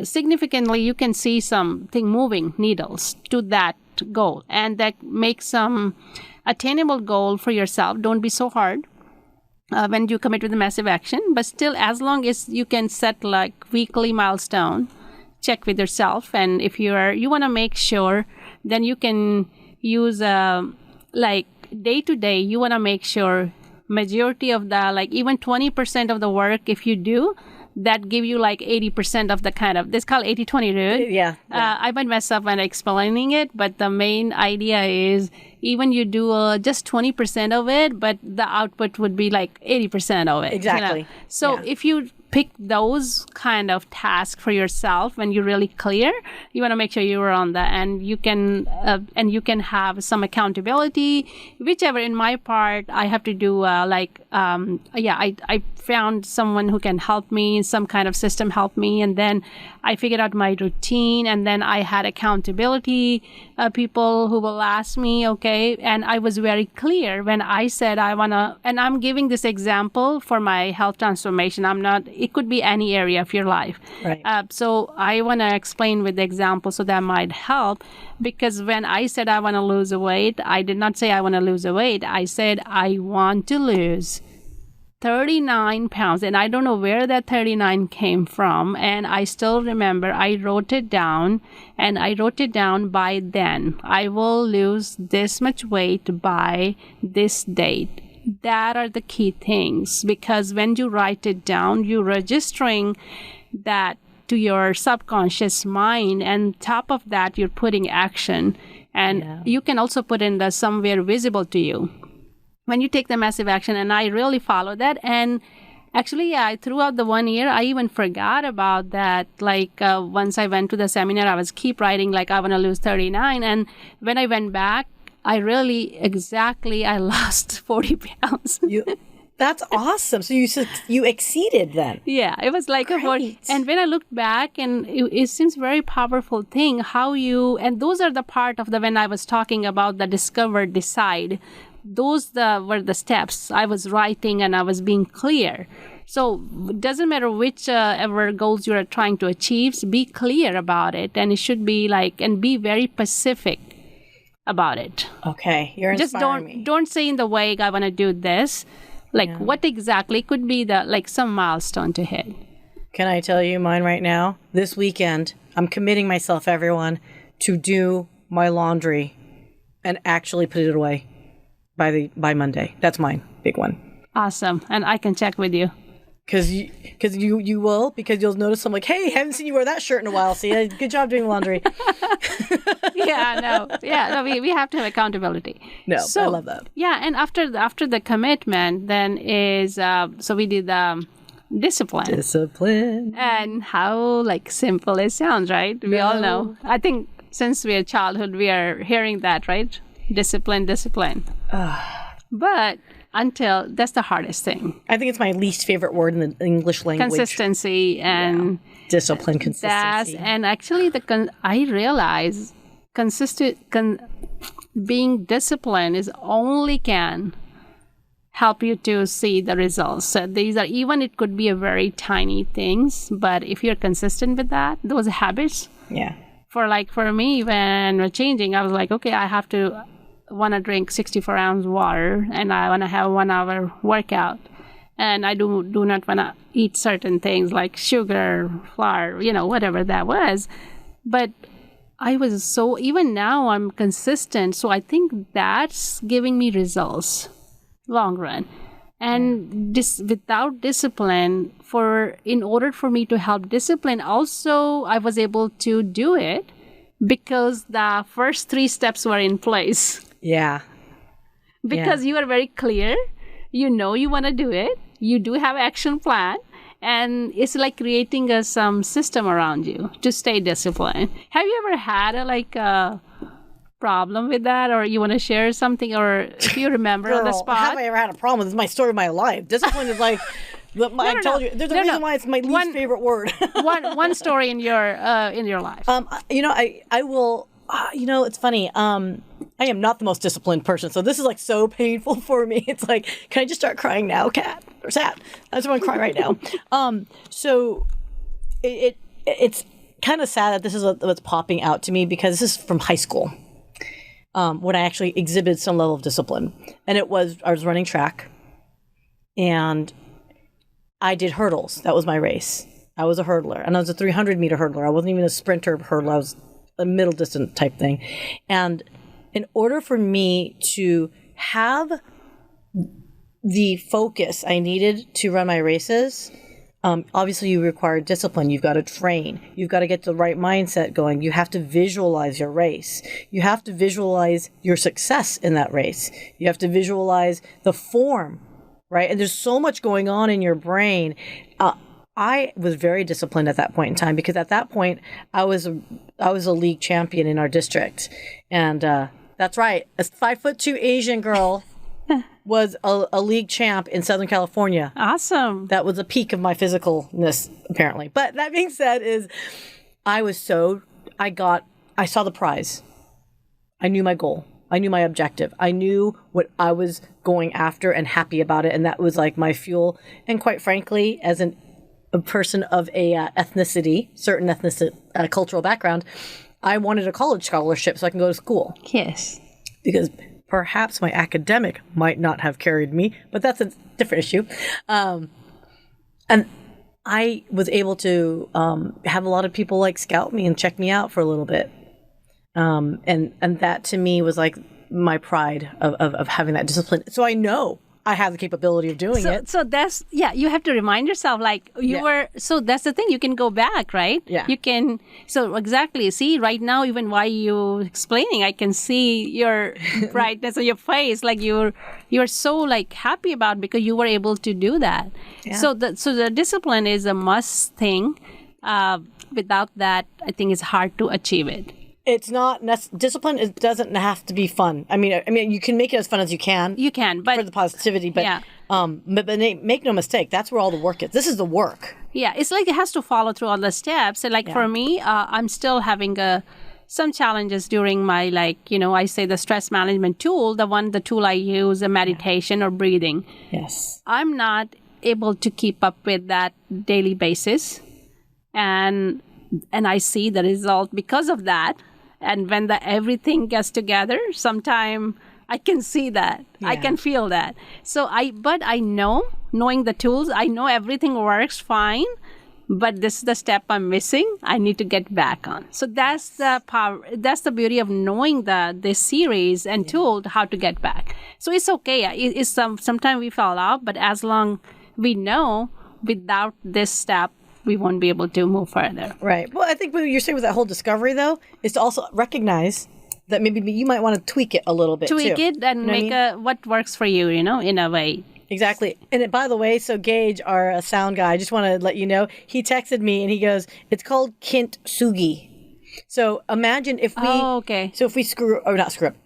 significantly you can see something moving needles to that goal, and that makes some attainable goal for yourself. Don't be so hard when you commit with a massive action, but still, as long as you can set like weekly milestone, check with yourself. And if you want to make sure, then you can use like day to day, you want to make sure majority of the, like even 20% of the work, if you do, that give you like 80% of the kind of, this called 80-20 rule. Yeah. I might mess up when explaining it, but the main idea is even you do just 20% of it, but the output would be like 80% of it. Exactly. So if you pick those kind of tasks for yourself when you're really clear, you want to make sure you are on that, and you can have some accountability, whichever. In my part, I have to do I found someone who can help me, some kind of system help me, and then I figured out my routine, and then I had accountability people who will ask me, okay, and I was very clear when I said I want to, and I'm giving this example for my health transformation. It could be any area of your life. Right. So I want to explain with the example so that might help, because when I said I want to lose weight, I did not say I want to lose weight. I said I want to lose 39 pounds, and I don't know where that 39 came from. And I still remember I wrote it down, and I wrote it down by then. I will lose this much weight by this date. That are the key things, because when you write it down, you're registering that to your subconscious mind, and top of that, you're putting action, and you can also put in the somewhere visible to you. When you take the massive action, and I really follow that, and actually, throughout the 1 year, I even forgot about that. Like once I went to the seminar, I was keep writing like I want to lose 39, and when I went back, I lost 40 pounds. That's awesome. So you exceeded then. Yeah, it was like Great. And when I looked back, and it seems very powerful thing how and those are the part of when I was talking about the discover, decide. Those were the steps I was writing, and I was being clear. So it doesn't matter whichever goals you are trying to achieve, be clear about it, and it should be and be very specific about it. Okay, you're inspiring me. Just don't say in the way I want to do this. What exactly could be the some milestone to hit? Can I tell you mine right now? This weekend, I'm committing myself, everyone, to do my laundry and actually put it away by Monday. That's mine, big one. Awesome, and I can check with you. Because you will, because you'll notice I'm like, hey, haven't seen you wear that shirt in a while. See, good job doing laundry. We have to have accountability. No, I love that. Yeah, and after the commitment, then is so we did discipline. Discipline. And how simple it sounds, right? We all know. I think since we are childhood, we are hearing that, right? Discipline. But until that's the hardest thing. I think it's my least favorite word in the English language. Consistency and discipline, consistency. And actually, I realize being disciplined is only can help you to see the results. So these are it could be a very tiny things, but if you're consistent with that, those habits. Yeah. For me, when we're changing, I was like, okay, I have to want to drink 64-ounce water, and I want to have 1 hour workout, and I do not want to eat certain things like sugar, flour, whatever that was. But I was even now I'm consistent, so I think that's giving me results long run. And without discipline, in order for me to help discipline, also I was able to do it because the first 3 steps were in place. Yeah. Because you are very clear, you want to do it, you do have action plan, and it's like creating some system around you to stay disciplined. Have you ever had a problem with that, or you want to share something, or if you remember on the spot? Have I ever had a problem? This is my story of my life. Discipline is I told you, there's a reason why it's my least favorite word. one story in your life. I will. It's funny. I am not the most disciplined person, so this is so painful for me. It's like, can I just start crying now, Kat or Sat? I just want to cry right now. So it's kind of sad that this is what's popping out to me, because this is from high school. when I actually exhibited some level of discipline. And I was running track, and I did hurdles. That was my race. I was a hurdler, and I was a 300-meter hurdler. I wasn't even a sprinter hurdler. I was a middle distance type thing. And in order for me to have the focus I needed to run my races, obviously you require discipline. You've got to train. You've got to get the right mindset going. You have to visualize your race. You have to visualize your success in that race. You have to visualize the form, right? And there's so much going on in your brain. I was very disciplined at that point in time, because at that point I was a league champion in our district, and that's right, a 5'2" Asian girl was a league champ in Southern California. Awesome. That was a peak of my physicalness, apparently. But that being said, I saw the prize. I knew my goal. I knew my objective. I knew what I was going after and happy about it, and that was like my fuel. And quite frankly, as a person of a certain cultural background, I wanted a college scholarship so I can go to school. Yes. Because perhaps my academic might not have carried me, but that's a different issue. And I was able to have a lot of people like scout me and check me out for a little bit. And that to me was like my pride of having that discipline. So I know I have the capability of doing it. So that's, you have to remind yourself, like so that's the thing, you can go back, right? Yeah. You can, so exactly, see, right now, even while you explaining, I can see your brightness on your face, like you're so like happy about, because you were able to do that. Yeah. So the discipline is a must thing. Without that, I think it's hard to achieve it. It's not discipline. It doesn't have to be fun. I mean, you can make it as fun as you can. You can, but for the positivity. But but make no mistake, that's where all the work is. This is the work. Yeah, it's like it has to follow through all the steps. And for me, I'm still having some challenges during my I say the stress management tool. The tool I use, meditation or breathing. Yes, I'm not able to keep up with that daily basis, and I see the result because of that. And when everything gets together, sometime I can see that. Yeah. I can feel that. So but I knowing the tools, I know everything works fine, but this is the step I'm missing. I need to get back on. So that's the power. That's the beauty of knowing this series and tool, how to get back. So it's okay. It's sometimes we fall out, but as long we know, without this step, we won't be able to move further. Right. Well, I think what you're saying with that whole discovery, though, is to also recognize that maybe you might want to tweak it a little bit, tweak it and make what works for you, in a way. Exactly. And by the way, so Gage, our sound guy, I just want to let you know, he texted me and he goes, it's called Kintsugi. So imagine if we, so if we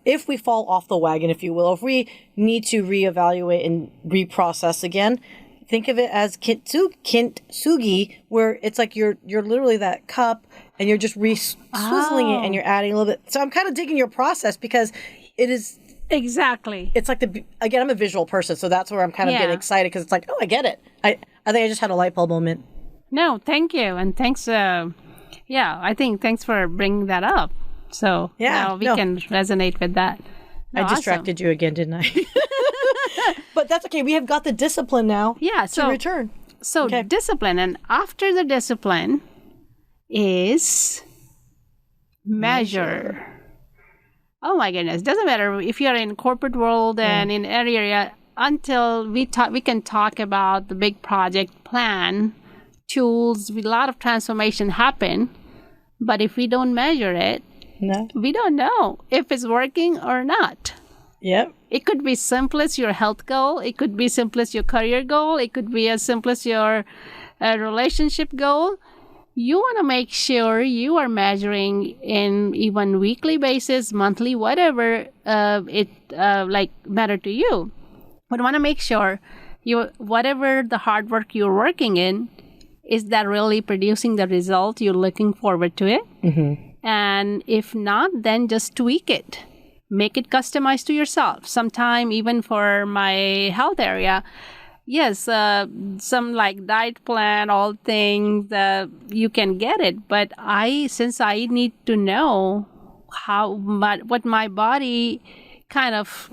if we fall off the wagon, if you will, if we need to reevaluate and reprocess again, think of it as Kintsugi, where it's like you're literally that cup and you're just swizzling it and you're adding a little bit. So I'm kind of digging your process, because it is exactly. It's like again, I'm a visual person, so that's where I'm kind of getting excited, because it's like, oh, I get it. I think I just had a light bulb moment. No, thank you, and thanks. I think thanks for bringing that up. So now we can resonate with that. I distracted you again, didn't I? But that's okay. We have got the discipline now to return. So discipline. And after the discipline is measure. Oh my goodness. Doesn't matter if you're in corporate world and in area, until we can talk about the big project plan, tools, a lot of transformation happen. But if we don't measure it, we don't know if it's working or not. Yep. It could be simple as your health goal. It could be simple as your career goal. It could be as simple as your relationship goal. You want to make sure you are measuring in even weekly basis, monthly, whatever it matter to you. But want to make sure whatever the hard work you're working in, is that really producing the result you're looking forward to it? Mm-hmm. And if not, then just tweak it. Make it customized to yourself. Sometime even for my health area, some like diet plan, all things, you can get it. But since I need to know what my body kind of,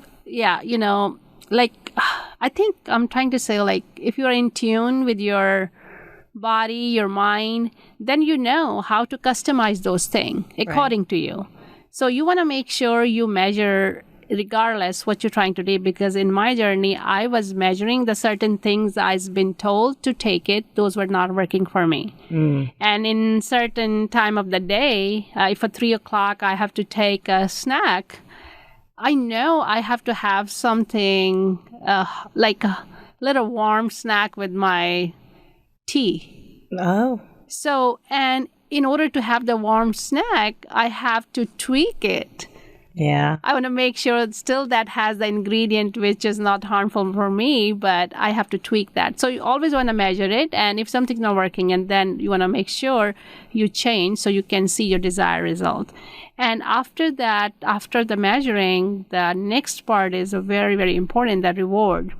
like, I think I'm trying to say, like, if you're in tune with your body, your mind, then you know how to customize those things according to you. So you want to make sure you measure regardless what you're trying to do, because in my journey, I was measuring the certain things I've been told to take it. Those were not working for me. And in certain time of the day, if at 3 o'clock I have to take a snack, I know I have to have something like a little warm snack with my tea. Oh. So, and in order to have the warm snack, I have to tweak it. Yeah. I want to make sure still that has the ingredient which is not harmful for me, but I have to tweak that. So you always want to measure it. And if something's not working, and then you want to make sure you change so you can see your desired result. And after that, after the measuring, the next part is a very, very important, the reward.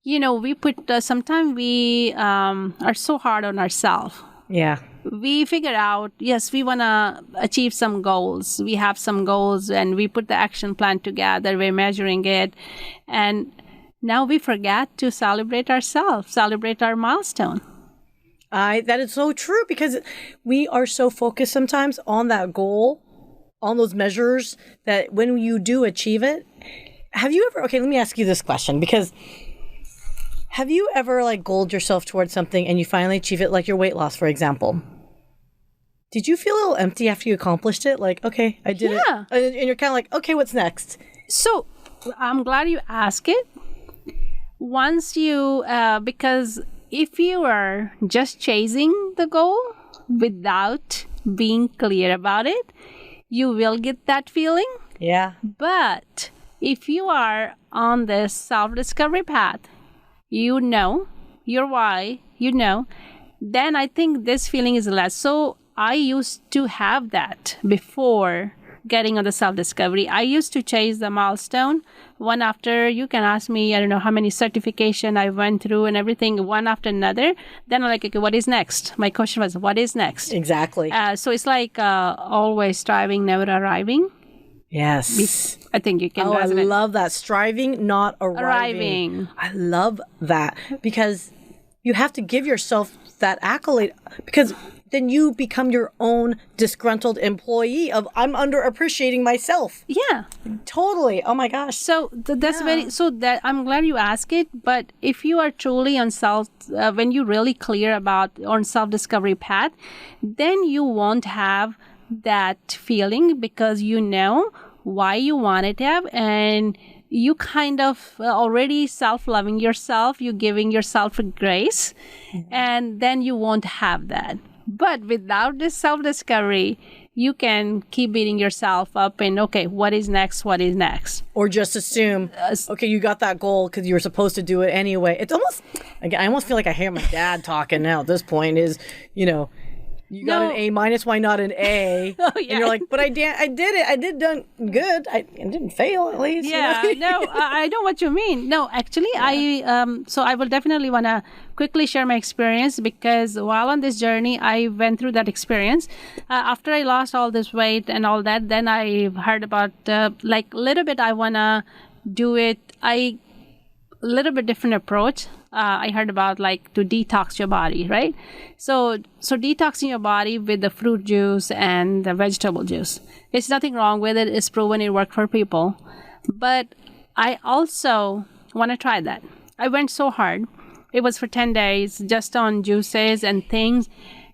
We put, sometimes we are so hard on ourselves. Yeah. We figure out, yes, we want to achieve some goals. We have some goals and we put the action plan together. We're measuring it. And now we forget to celebrate ourselves, celebrate our milestone. That is so true, because we are so focused sometimes on that goal, on those measures, that when you do achieve it, have you ever, okay, let me ask you this question, because have you ever like goaled yourself towards something and you finally achieve it, like your weight loss, for example? Did you feel a little empty after you accomplished it? Like, okay, I did it. And you're kind of like, okay, what's next? So I'm glad you asked it. Once you, because if you are just chasing the goal without being clear about it, you will get that feeling. Yeah. But if you are on this self-discovery path, you know your why, then I think this feeling is less. So I used to have that before getting on the self-discovery. I used to chase the milestone one after. You can ask me, I don't know how many certification I went through and everything, one after another. Then I'm like, okay, what is next? My question was, what is next? Exactly. So it's like always striving, never arriving. Yes. I think you can resonate. I love that. Striving, not arriving. I love that, because you have to give yourself that accolade, because then you become your own disgruntled employee of, I'm underappreciating myself. Yeah. Totally. Oh my gosh. So that's that I'm glad you asked it. But if you are truly on when you're really clear about on self-discovery path, then you won't have that feeling, because you know why you want it to have, and you kind of already self-loving yourself, you're giving yourself a grace, and then you won't have that. But without this self-discovery, you can keep beating yourself up and, okay, what is next? Or just assume, okay, you got that goal because you were supposed to do it anyway. It's almost, again, I almost feel like I hear my dad talking now at this point is, you got an A minus, why not an A? Oh, yeah. And you're like, but I did it. I did done good. I didn't fail at least. Yeah, I know what you mean. No, actually, so I will definitely want to quickly share my experience, because while on this journey, I went through that experience. After I lost all this weight and all that, then I heard about, like, little bit I want to do it. Little bit different approach. I heard about like to detox your body, right? So detoxing your body with the fruit juice and the vegetable juice. There's nothing wrong with it. It's proven it worked for people. But I also want to try that. I went so hard. It was for 10 days just on juices and things.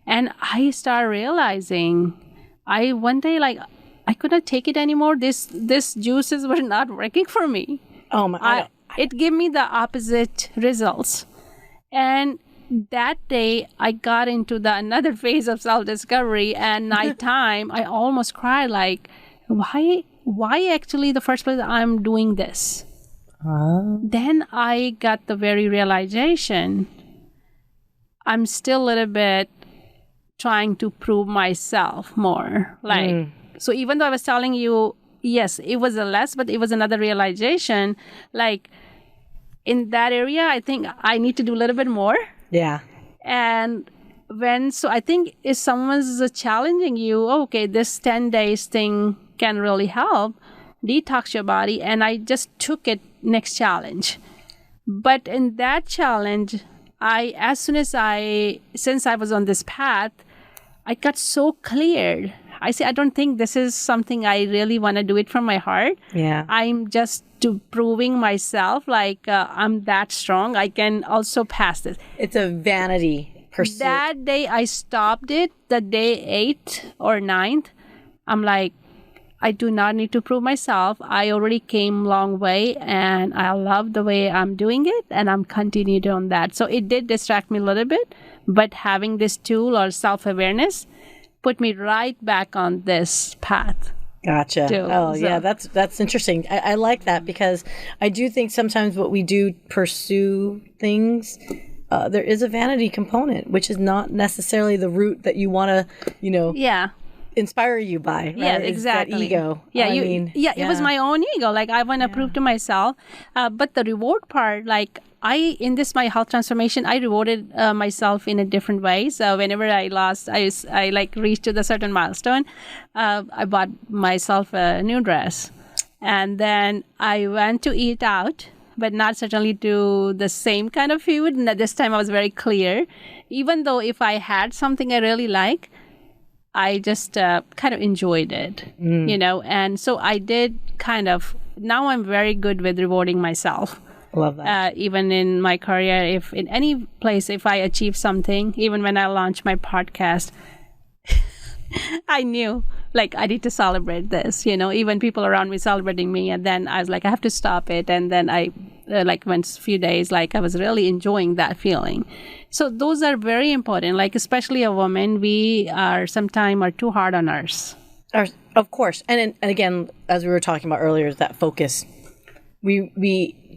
And I started realizing one day, like, I couldn't take it anymore. This juices were not working for me. Oh my! It gave me the opposite results. And that day, I got into another phase of self-discovery, and nighttime, I almost cried, like, why actually the first place I'm doing this? Then I got the very realization, I'm still a little bit trying to prove myself more. Like, so even though I was telling you, yes, it was a less, but it was another realization. Like, in that area, I think I need to do a little bit more. Yeah. And so I think if someone's challenging you, okay, this 10 days thing can really help detox your body. And I just took it next challenge. But in that challenge, since I was on this path, I got so cleared. I say, I don't think this is something I really want to do it from my heart. Yeah. I'm just proving myself like I'm that strong. I can also pass this. It's a vanity pursuit. That day I stopped it, the day 8th or 9th, I'm like, I do not need to prove myself. I already came a long way and I love the way I'm doing it and I'm continued on that. So it did distract me a little bit, but having this tool or self-awareness put me right back on this path. Gotcha. Yeah, that's interesting. I like that because I do think sometimes what we do pursue things, there is a vanity component, which is not necessarily the route that you want to, inspire you by. Right? Yeah, exactly. That ego. Yeah, it was my own ego. Like I want to prove to myself. But the reward part, like in my health transformation, I rewarded myself in a different way. So whenever I reached to the certain milestone, I bought myself a new dress. And then I went to eat out, but not certainly to the same kind of food. And this time I was very clear. Even though if I had something I really like, I just kind of enjoyed it, and so I did now I'm very good with rewarding myself. Love that. Even in my career, if in any place, if I achieve something, even when I launched my podcast, I knew like I need to celebrate this, even people around me celebrating me. And then I was like, I have to stop it. And then I went a few days, like I was really enjoying that feeling. So those are very important, like especially a woman, we are sometimes too hard on us. Of course. And again, as we were talking about earlier, that focus,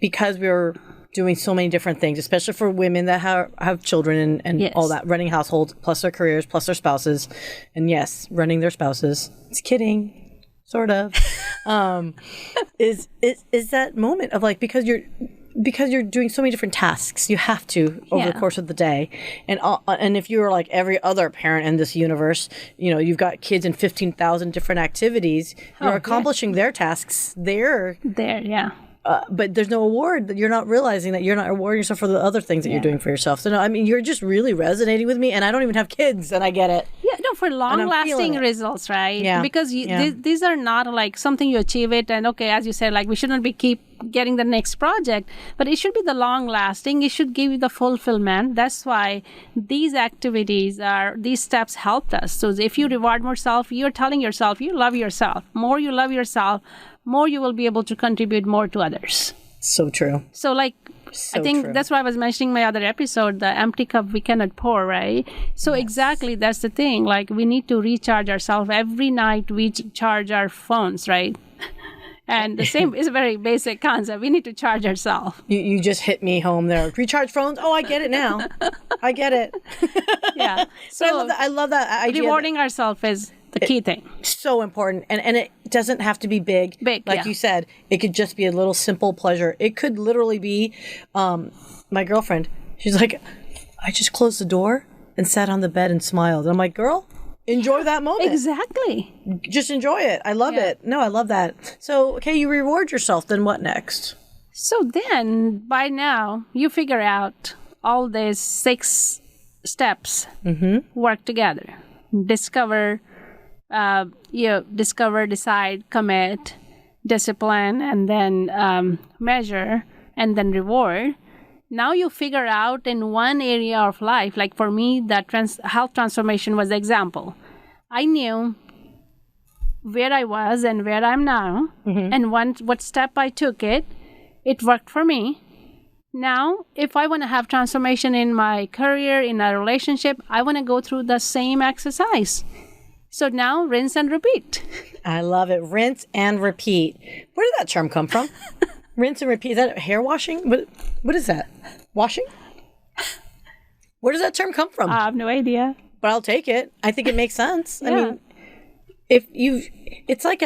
because we're doing so many different things, especially for women that have children and yes. all that, running households, plus their careers, plus their spouses. And yes, running their spouses. It's kidding. Sort of. Is that moment of like, because you're doing so many different tasks, you have to over the course of the day, and if you're like every other parent in this universe, you've got kids in 15,000 different activities. You're accomplishing their tasks. But there's no award. You're not realizing that you're not rewarding yourself for the other things that you're doing for yourself. So no, I mean, you're just really resonating with me, and I don't even have kids, and I get it. Yeah, no, for long-lasting results, right? Yeah. Because these are not like something you achieve it, and okay, as you said, like we shouldn't keep getting the next project, but it should be the long-lasting. It should give you the fulfillment. That's why these steps helped us. So if you reward yourself, you're telling yourself you love yourself. More you love yourself, more you will be able to contribute more to others. So true. So I think that's why I was mentioning my other episode, the empty cup we cannot pour, right? So exactly, that's the thing. Like we need to recharge ourselves. Every night we charge our phones, right? And the same is a very basic concept. We need to charge ourselves. You just hit me home there. Recharge phones? Oh, I get it now. I get it. Yeah. So I love that idea. Rewarding ourselves is the key thing. So important. And it doesn't have to be big. Like you said, it could just be a little simple pleasure. It could literally be my girlfriend. She's like, I just closed the door and sat on the bed and smiled. And I'm like, girl, enjoy that moment. Exactly. Just enjoy it. I love it. No, I love that. So, okay, you reward yourself. Then what next? So then, by now, you figure out all these 6 steps work together. Discover, decide, commit, discipline, and then measure, and then reward. Now you figure out in one area of life, like for me, that health transformation was the example. I knew where I was and where I'm now, and what step I took it worked for me. Now, if I want to have transformation in my career, in a relationship, I want to go through the same exercise. So now, rinse and repeat. I love it. Rinse and repeat. Where did that term come from? Rinse and repeat. Is that hair washing? What is that? Washing? Where does that term come from? I have no idea. But I'll take it. I think it makes sense. I mean, it's like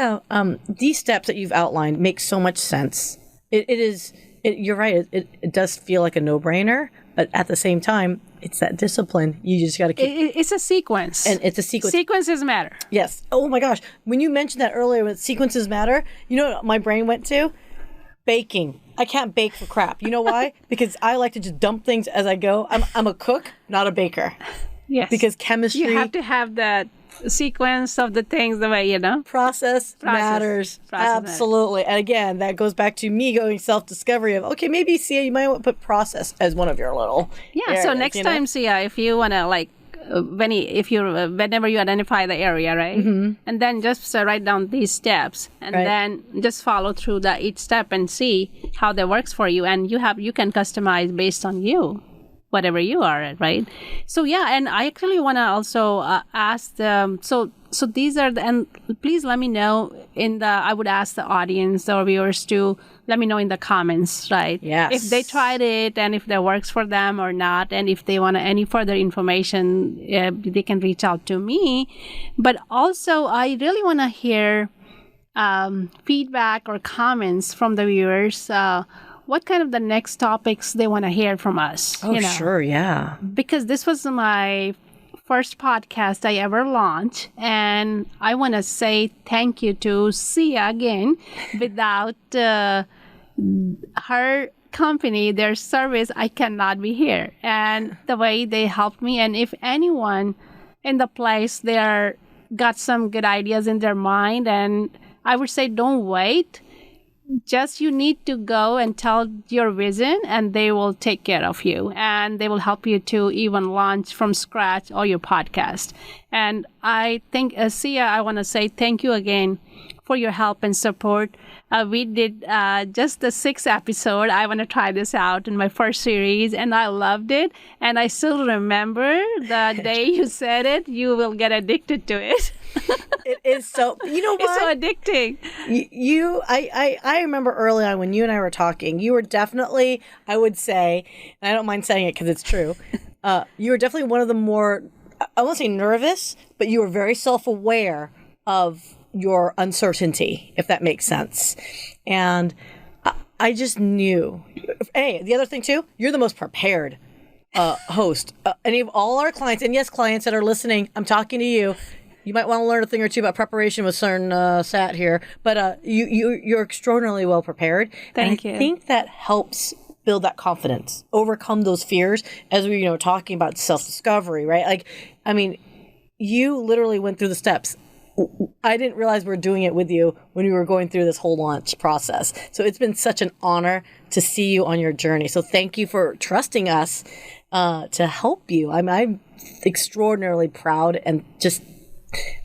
these steps that you've outlined make so much sense. You're right. It does feel like a no-brainer, But at the same time, it's that discipline. You just got to keep... It's a sequence. And it's a sequence. Sequences matter. Yes. Oh my gosh. When you mentioned that earlier, when sequences matter, you know what my brain went to? Baking. I can't bake for crap. You know why? Because I like to just dump things as I go. I'm a cook, not a baker. Yes. Because chemistry... You have to have that sequence of the things the way, Process matters. Absolutely. And again, that goes back to me going self-discovery of, okay, maybe, Syya, you might want to put process as one of your little areas, so next time, Syya, if you want to whenever you identify the area, right? Mm-hmm. And then just write down these steps and then just follow through each step and see how that works for you. And you can customize based on you, whatever you are at, right? So and I actually want to also ask so these are and please let me know I would ask the audience or viewers to let me know in the comments, right? Yes. If they tried it and if that works for them or not, and if they want any further information, they can reach out to me. But also, I really want to hear feedback or comments from the viewers. What kind of the next topics they want to hear from us? Oh, sure, yeah. Because this was my first podcast I ever launched, and I want to say thank you to Syya again. Without her company, their service, I cannot be here. And the way they helped me, and if anyone in the place there got some good ideas in their mind, and I would say don't wait. Just you need to go and tell your vision and they will take care of you and they will help you to even launch from scratch all your podcast. And I think, Syya, I want to say thank you again for your help and support. We did just the 6th episode. I want to try this out in my first series and I loved it. And I still remember the day you said it, you will get addicted to it. It is so, you know what? It's so addicting. I remember early on when you and I were talking, you were definitely, I would say, and I don't mind saying it because it's true, you were definitely one of the more, I won't say nervous, but you were very self-aware of your uncertainty, if that makes sense. And I just knew. Hey, the other thing too, you're the most prepared host. Any of all our clients, and yes, clients that are listening, I'm talking to you. You might want to learn a thing or two about preparation with certain Sat here, but you're extraordinarily well prepared. Thank you. I think that helps build that confidence, overcome those fears as we talking about self-discovery, right? Like, I mean, you literally went through the steps. I didn't realize we were doing it with you when we were going through this whole launch process. So it's been such an honor to see you on your journey. So thank you for trusting us to help you. I'm extraordinarily proud and just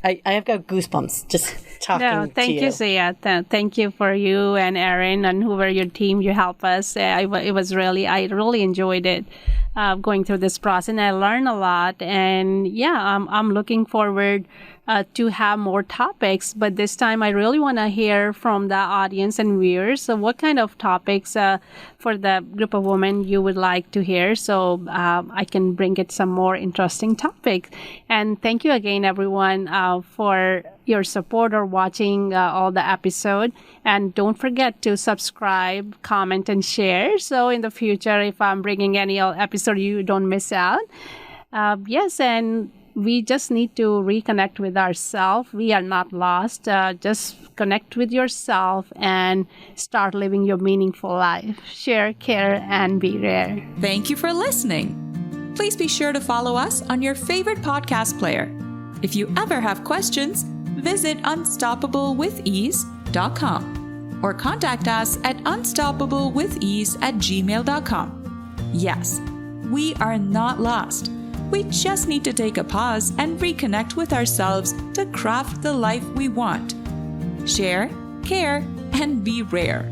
I have got goosebumps just talking to you. Thank you, Syya. Thank you for you and Erin and whoever your team, you help us. I really enjoyed it. Going through this process, and I learned a lot. And I'm looking forward to have more topics. But this time, I really want to hear from the audience and viewers. So, what kind of topics for the group of women you would like to hear? So I can bring it some more interesting topics. And thank you again, everyone, for your support or watching all the episode. And don't forget to subscribe, comment, and share. So in the future, if I'm bringing any episode, you don't miss out. Yes, and we just need to reconnect with ourselves. We are not lost. Just connect with yourself and start living your meaningful life. Share, care, and be rare. Thank you for listening. Please be sure to follow us on your favorite podcast player. If you ever have questions, visit unstoppablewithease.com or contact us at unstoppablewithease@gmail.com. Yes, we are not lost. We just need to take a pause and reconnect with ourselves to craft the life we want. Share, care, and be rare.